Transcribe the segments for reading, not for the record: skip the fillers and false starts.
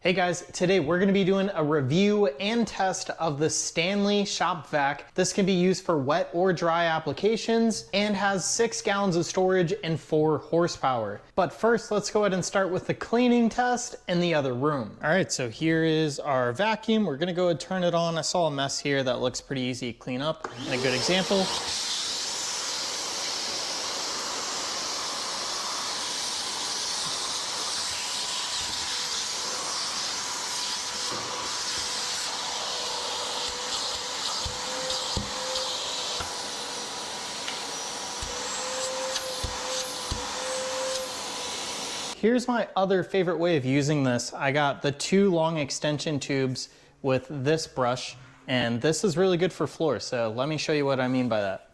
Hey guys, today we're going to be doing a review and test of the Stanley Shop-Vac. This can be used for wet or dry applications and has 6 gallons of storage and 4 horsepower. But first, let's go ahead and start with the cleaning test in the other room. All right, so here is our vacuum. We're going to go ahead and turn it on. I saw a mess here that looks pretty easy to clean up, and a good example. Here's my other favorite way of using this. I got the 2 long extension tubes with this brush, and this is really good for floors. So let me show you what I mean by that.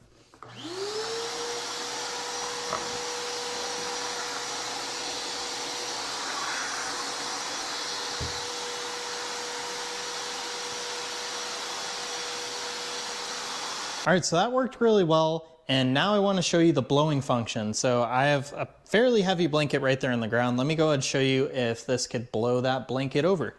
All right, so that worked really well. And now I want to show you the blowing function. So I have a fairly heavy blanket right there on the ground. Let me go ahead and show you if this could blow that blanket over.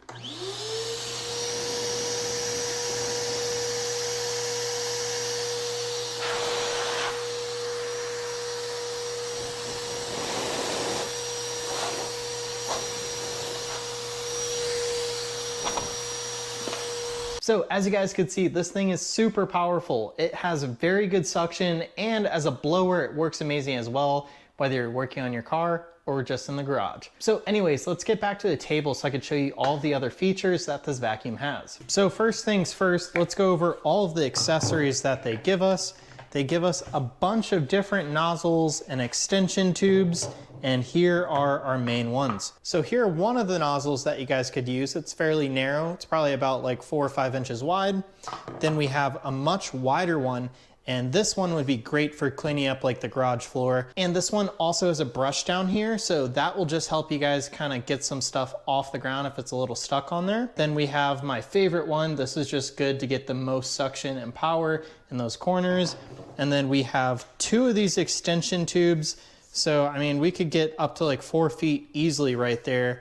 So as you guys can see, this thing is super powerful. It has very good suction, and as a blower, it works amazing as well, whether you're working on your car or just in the garage. So anyways, let's get back to the table so I could show you all the other features that this vacuum has. So first things first, let's go over all of the accessories that they give us. They give us a bunch of different nozzles and extension tubes, and here are our main ones. So here are one of the nozzles that you guys could use. It's fairly narrow. It's probably about like 4 or 5 inches wide. Then we have a much wider one, and this one would be great for cleaning up like the garage floor. And this one also has a brush down here, so that will just help you guys kind of get some stuff off the ground if it's a little stuck on there. Then we have my favorite one. This is just good to get the most suction and power in those corners. And then we have 2 of these extension tubes. So, I mean, we could get up to like 4 feet easily right there.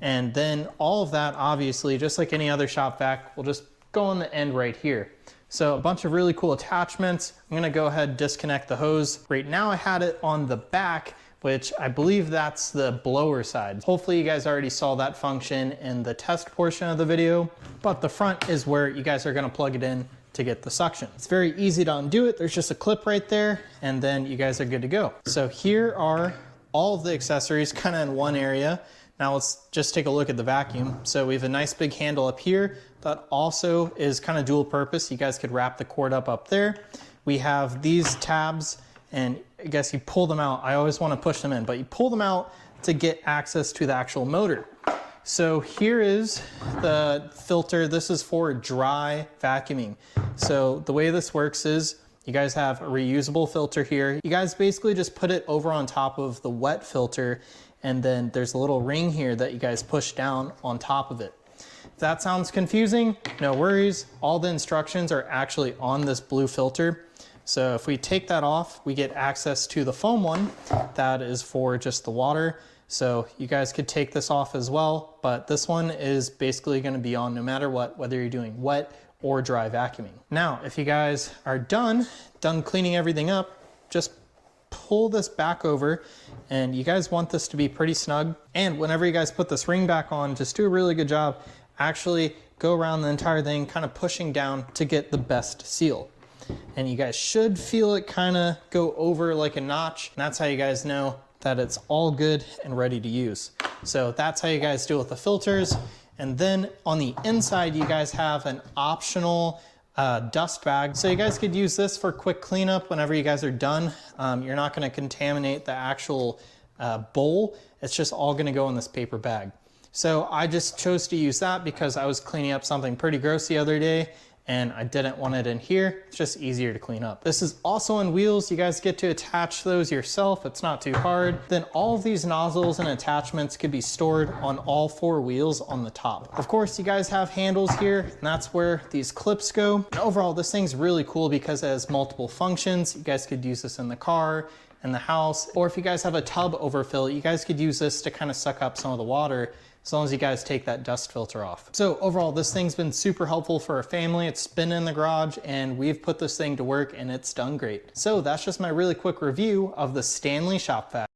And then all of that, obviously, just like any other Shop-Vac, will just go on the end right here. So a bunch of really cool attachments. I'm gonna go ahead and disconnect the hose. Right now I had it on the back, which I believe that's the blower side. Hopefully you guys already saw that function in the test portion of the video, but the front is where you guys are gonna plug it in to get the suction. It's very easy to undo it. There's just a clip right there, and then you guys are good to go. So here are all of the accessories kind of in one area. Now let's just take a look at the vacuum. So we have a nice big handle up here that also is kind of dual purpose. You guys could wrap the cord up there. We have these tabs, and I guess you pull them out. I always want to push them in, but you pull them out to get access to the actual motor. So here is the filter. This is for dry vacuuming. So the way this works is you guys have a reusable filter here. You guys basically just put it over on top of the wet filter, and then there's a little ring here that you guys push down on top of it. If that sounds confusing, no worries. All the instructions are actually on this blue filter. So if we take that off, we get access to the foam one. That is for just the water. So you guys could take this off as well, but this one is basically gonna be on no matter what, whether you're doing wet or dry vacuuming. Now, if you guys are done cleaning everything up, just pull this back over, and you guys want this to be pretty snug. And whenever you guys put this ring back on, just do a really good job. Actually go around the entire thing, kind of pushing down to get the best seal. And you guys should feel it kind of go over like a notch. And that's how you guys know that it's all good and ready to use. So that's how you guys do it with the filters. And then on the inside, you guys have an optional dust bag. So you guys could use this for quick cleanup whenever you guys are done. You're not gonna contaminate the actual bowl. It's just all gonna go in this paper bag. So I just chose to use that because I was cleaning up something pretty gross the other day, and I didn't want it in here. It's just easier to clean up. This is also on wheels. You guys get to attach those yourself. It's not too hard. Then all of these nozzles and attachments could be stored on all 4 wheels on the top. Of course, you guys have handles here, and that's where these clips go. And overall, this thing's really cool because it has multiple functions. You guys could use this in the car, in the house, or if you guys have a tub overfill, you guys could use this to kind of suck up some of the water as long as you guys take that dust filter off. So overall, this thing's been super helpful for our family. It's been in the garage and we've put this thing to work and it's done great. So that's just my really quick review of the Stanley Shop-Vac.